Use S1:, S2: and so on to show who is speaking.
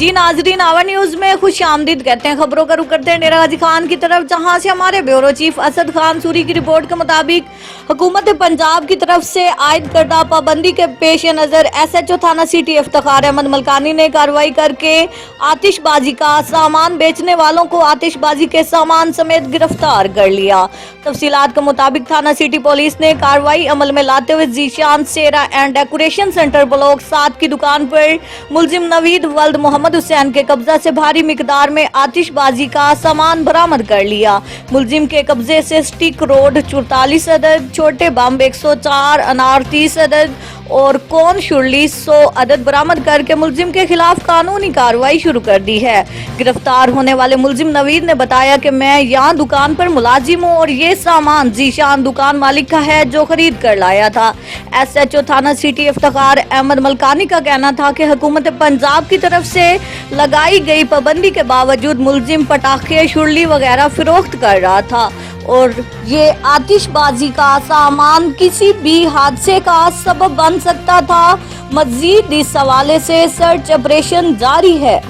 S1: जी नाजरीन, our news में खुश आमदीद कहते हैं। खबरों का रुख करते हैं डेरा गाजी खान की तरफ, जहां से हमारे ब्यूरो चीफ असद खान सूरी की रिपोर्ट के मुताबिक हुकूमत पंजाब की तरफ से आयद करदा पाबंदी के पेश नजर SHO थाना सिटी इफ्तिखार अहमद मलकानी ने कार्रवाई करके आतिशबाजी का सामान बेचने वालों को आतिशबाजी के सामान समेत गिरफ्तार कर लिया। तफसीलात के मुताबिक थाना सिटी पुलिस ने कार्रवाई अमल में लाते हुए जीशान सेरा एंड डेकोरेशन सेंटर ब्लॉक 7 की दुकान पर मुलजिम नवीद वल्द मोहम्मद हुसैन के कब्जा से भारी मिकदार में आतिशबाजी का सामान बरामद कर लिया। मुलजिम के कब्जे से स्टिक रोड 44 अदद, छोटे बम 104, अनार 30 अदद और कौन शुरली 100 अदद बरामद करके मुलजिम के खिलाफ कानूनी कार्रवाई शुरू कर दी है। गिरफ्तार होने वाले मुलजिम नवीद ने बताया कि मैं यहाँ दुकान पर मुलाजिम हूँ और ये सामान जीशान दुकान मालिक का है जो खरीद कर लाया था। SHO थाना सिटी इफ्तिखार अहमद मलकानी का कहना था कि हुकूमत पंजाब की तरफ से लगाई गई पाबंदी के बावजूद मुलजिम पटाखे, शुरली वगैरह फरोख्त कर रहा था और ये आतिशबाजी का सामान किसी भी हादसे का सबब बन सकता था। मजीद इस हवाले से सर्च ऑपरेशन जारी है।